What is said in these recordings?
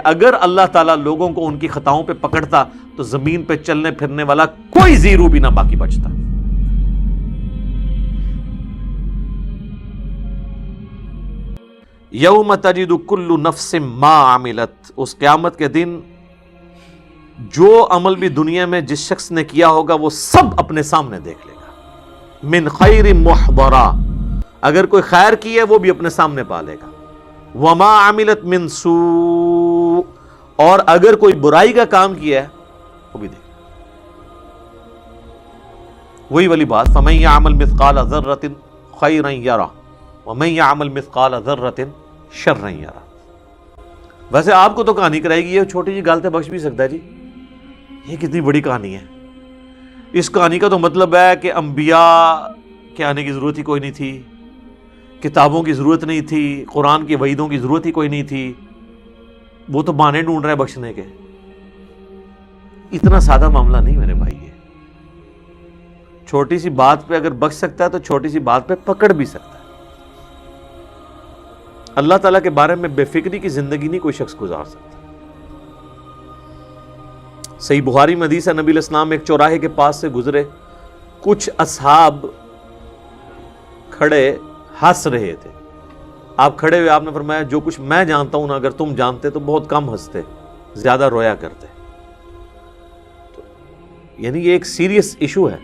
اگر اللہ تعالیٰ لوگوں کو ان کی خطاؤں پہ پکڑتا تو زمین پہ چلنے پھرنے والا کوئی زیرو بھی نہ باقی بچتا. یوم تجد کل نفس ما عملت، اس قیامت کے دن جو عمل بھی دنیا میں جس شخص نے کیا ہوگا وہ سب اپنے سامنے دیکھ لے گا. من خیر محضرا، اگر کوئی خیر کی ہے وہ بھی اپنے سامنے پا لے گا. وما عملت من سوء، اور اگر کوئی برائی کا کام کیا ہے وہ بھی دیکھ لے گا. وہی والی بات، فمن یعمل مثقال ذرۃ خیرا یرہ ومن یعمل مثقال ذرۃ شرا یرہ. ویسے آپ کو تو کہانی کرائے گی، یہ چھوٹی جی گالتے بخش بھی سکتا ہے جی، یہ کتنی بڑی کہانی ہے. اس کہانی کا تو مطلب ہے کہ انبیاء کے آنے کی ضرورت ہی کوئی نہیں تھی، کتابوں کی ضرورت نہیں تھی، قرآن کی وعیدوں کی ضرورت ہی کوئی نہیں تھی، وہ تو بہانے ڈھونڈ رہے ہیں بخشنے کے. اتنا سادہ معاملہ نہیں میرے بھائی. یہ چھوٹی سی بات پہ اگر بخش سکتا ہے تو چھوٹی سی بات پہ پکڑ بھی سکتا ہے. اللہ تعالیٰ کے بارے میں بے فکری کی زندگی نہیں کوئی شخص گزار سکتا. صحیح بخاری میں حدیث ہے، نبی علیہ السلام ایک چوراہے کے پاس سے گزرے، کچھ اصحاب کھڑے ہنس رہے تھے. آپ کھڑے ہوئے آپ نے فرمایا جو کچھ میں جانتا ہوں نا اگر تم جانتے تو بہت کم ہنستے، زیادہ رویا کرتے. یعنی یہ ایک سیریس ایشو ہے.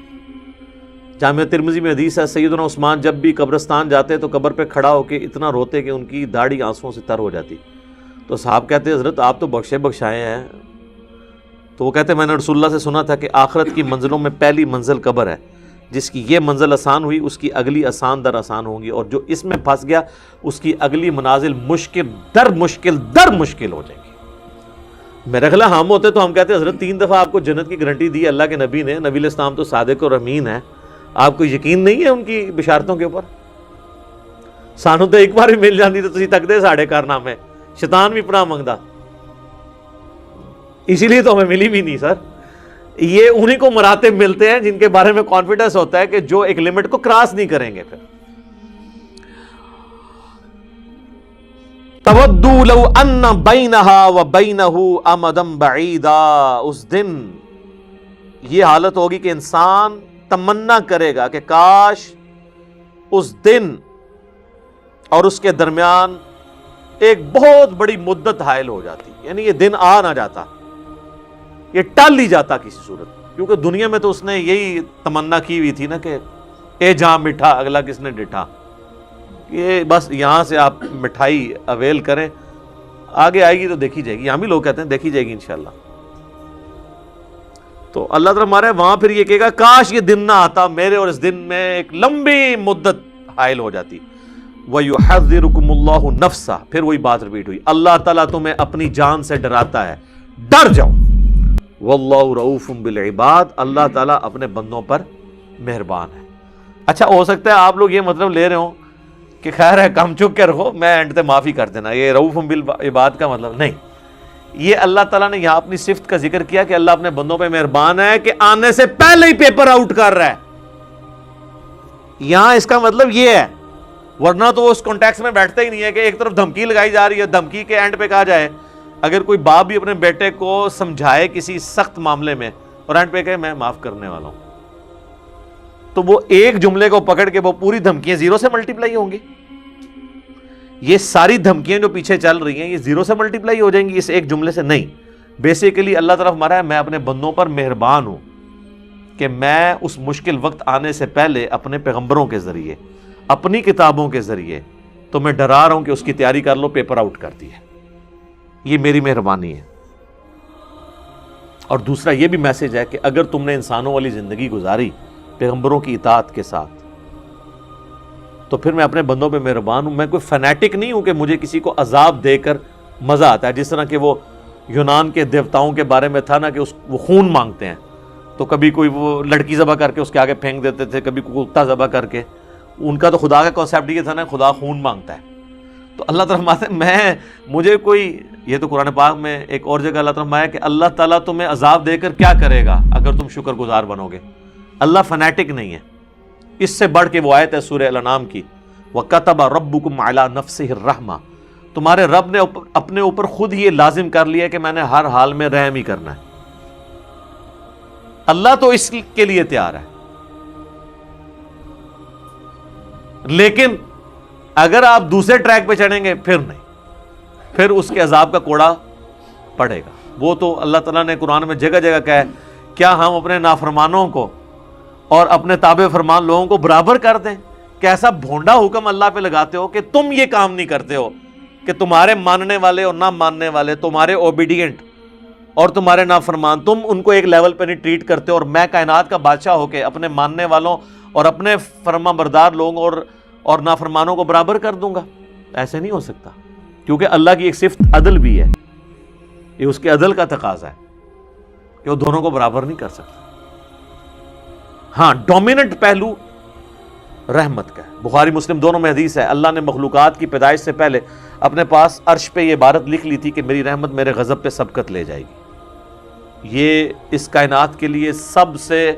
جامعہ ترمذی میں حدیث ہے، سیدنا عثمان جب بھی قبرستان جاتے تو قبر پہ کھڑا ہو کے اتنا روتے کہ ان کی داڑھی آنسوؤں سے تر ہو جاتی. تو صحابہ کہتے ہیں حضرت آپ تو بخشے بخشائے ہیں. تو وہ کہتے ہیں میں نے رسول اللہ سے سنا تھا کہ آخرت کی منزلوں میں پہلی منزل قبر ہے، جس کی یہ منزل آسان ہوئی اس کی اگلی آسان در آسان ہوں گی، اور جو اس میں پھنس گیا اس کی اگلی منازل مشکل در مشکل ہو جائیں گی. میرا خیال ہم ہوتے تو ہم کہتے ہیں حضرت 3 دفعہ آپ کو جنت کی گارنٹی دی اللہ کے نبی نے، نبی علیہ السلام تو صادق اور امین ہے، آپ کو یقین نہیں ہے ان کی بشارتوں کے اوپر؟ سانو تو ایک بار بھی مل جاتی تو تسی تکتے ساڑھے کارنامے، شیطان بھی پناہ منگدا. اسی لیے تو ہمیں ملی بھی نہیں سر. یہ انہی کو مراتب ملتے ہیں جن کے بارے میں کانفیڈنس ہوتا ہے کہ جو ایک لمٹ کو کراس نہیں کریں گے. پھر تودوا لو ان بینہا وبینہ امدا بعیدا، اس دن یہ حالت ہوگی کہ انسان تمنا کرے گا کہ کاش اس دن اور اس کے درمیان ایک بہت بڑی مدت حائل ہو جاتی، یعنی یہ دن آ نہ جاتا، یہ ٹل ہی جاتا کسی صورت. کیونکہ دنیا میں تو اس نے یہی تمنا کی ہوئی تھی نا کہ اے جہاں مٹھا اگلا کس نے ڈٹھا، یہ بس یہاں سے آپ مٹھائی اویل کریں، آگے آئے گی تو دیکھی جائے گی. یہاں بھی لوگ کہتے ہیں دیکھی جائے گی انشاءاللہ. تو اللہ تعالیٰ ہمارا وہاں پھر یہ کہے گا کاش یہ دن نہ آتا، میرے اور اس دن میں ایک لمبی مدت حائل ہو جاتی. وَيُحَذِّرُكُمُ اللَّهُ نَفْسَهْ، پھر وہی بات ریپیٹ ہوئی، اللہ تعالیٰ تمہیں اپنی جان سے ڈراتا ہے، ڈر جاؤ. وَاللَّهُ رَؤُوفٌ بِالْعِبَادِ، اللہ تعالیٰ اپنے بندوں پر مہربان ہے. اچھا ہو سکتا ہے آپ لوگ یہ مطلب لے رہے ہوں کہ خیر ہے کم چک کے رکھو، میں اینڈ تے معافی کر دینا. یہ رؤوف بالعباد کا مطلب نہیں. یہ اللہ تعالیٰ نے یہاں اپنی صفت کا ذکر کیا کہ اللہ اپنے بندوں پہ مہربان ہے کہ آنے سے پہلے ہی پیپر آؤٹ کر رہا ہے. یہاں اس کا مطلب یہ ہے، ورنہ تو اس کانٹیکس میں بیٹھتا ہی نہیں ہے کہ ایک طرف دھمکی لگائی جا رہی ہے، دھمکی کے اینڈ پہ کہا جائے اگر کوئی باپ بھی اپنے بیٹے کو سمجھائے کسی سخت معاملے میں اور اینڈ پہ کہے میں معاف کرنے والا ہوں، تو وہ ایک جملے کو پکڑ کے وہ پوری دھمکیاں 0 سے ملٹیپلائی ہوں گی. یہ ساری دھمکیاں جو پیچھے چل رہی ہیں یہ 0 سے ملٹیپلائی ہو جائیں گی اس ایک جملے سے نہیں. بیسیکلی اللہ طرف ہمارا ہے میں اپنے بندوں پر مہربان ہوں کہ میں اس مشکل وقت آنے سے پہلے اپنے پیغمبروں کے ذریعے اپنی کتابوں کے ذریعے تو میں ڈرا رہا ہوں کہ اس کی تیاری کر لو، پیپر آؤٹ کرتی ہے. یہ میری مہربانی ہے. اور دوسرا یہ بھی میسج ہے کہ اگر تم نے انسانوں والی زندگی گزاری پیغمبروں کی اطاعت کے ساتھ تو پھر میں اپنے بندوں پہ مہربان ہوں. میں کوئی فنیٹک نہیں ہوں کہ مجھے کسی کو عذاب دے کر مزہ آتا ہے، جس طرح کہ وہ یونان کے دیوتاؤں کے بارے میں تھا نا کہ وہ خون مانگتے ہیں، تو کبھی کوئی وہ لڑکی ذبح کر کے اس کے آگے پھینک دیتے تھے، کبھی کوئی کتا ذبح کر کے. ان کا تو خدا کا کانسیپٹ یہ تھا نا خدا خون مانگتا ہے. تو اللہ تعالیٰ مجھے کوئی، یہ تو قرآن پاک میں ایک اور جگہ اللہ تعالیٰ ہے کہ اللہ تعالیٰ تمہیں عذاب دے کر کیا کرے گا اگر تم شکر گزار بنو گے. اللہ فنیٹک نہیں ہے. اس سے بڑھ کے وہ آیت ہے سورہ الانعام کی، وَكَتَبَ رَبُّكُمْ عَلَى نَفْسِهِ الرَّحْمَةِ، تمہارے رب نے اپنے اوپر خود ہی یہ لازم کر لیا کہ میں نے ہر حال میں رحم ہی کرنا ہے. اللہ تو اس کے لیے تیار ہے، لیکن اگر آپ دوسرے ٹریک پہ چڑھیں گے پھر نہیں، پھر اس کے عذاب کا کوڑا پڑے گا. وہ تو اللہ تعالیٰ نے قرآن میں جگہ جگہ کہا ہے، کیا ہم اپنے نافرمانوں کو اور اپنے تابع فرمان لوگوں کو برابر کر دیں؟ کیسا بھونڈا حکم اللہ پہ لگاتے ہو کہ تم یہ کام نہیں کرتے ہو کہ تمہارے ماننے والے اور نہ ماننے والے، تمہارے اوبیڈینٹ اور تمہارے نافرمان، تم ان کو ایک لیول پہ نہیں ٹریٹ کرتے، اور میں کائنات کا بادشاہ ہو کے اپنے ماننے والوں اور اپنے فرما بردار لوگوں اور نافرمانوں کو برابر کر دوں گا. ایسے نہیں ہو سکتا، کیونکہ اللہ کی ایک صفت عدل بھی ہے. یہ اس کے عدل کا تقاضا ہے کہ وہ دونوں کو برابر نہیں کر سکتا. ہاں، ڈومیننٹ پہلو رحمت کا ہے. بخاری مسلم دونوں میں حدیث ہے، اللہ نے مخلوقات کی پیدائش سے پہلے اپنے پاس عرش پہ یہ عبارت لکھ لی تھی کہ میری رحمت میرے غضب پہ سبقت لے جائے گی. یہ اس کائنات کے لیے سب سے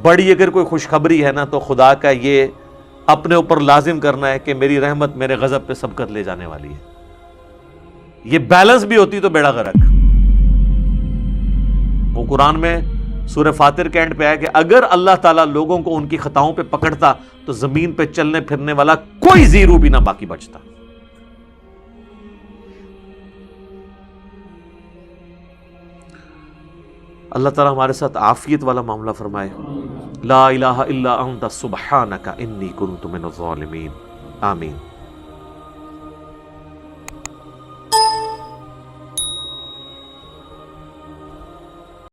بڑی اگر کوئی خوشخبری ہے نا تو خدا کا یہ اپنے اوپر لازم کرنا ہے کہ میری رحمت میرے غضب پہ سبقت لے جانے والی ہے. یہ بیلنس بھی ہوتی تو بیڑا غرق. وہ قرآن میں سورہ فاطر کے اینڈ پہ ہے کہ اگر اللہ تعالیٰ لوگوں کو ان کی خطاؤں پہ پکڑتا تو زمین پہ چلنے پھرنے والا کوئی زیرو بھی نہ باقی بچتا. اللہ تعالیٰ ہمارے ساتھ عافیت والا معاملہ فرمائے. لا الہ الا انت سبحانک انی کنت من الظالمین. آمین.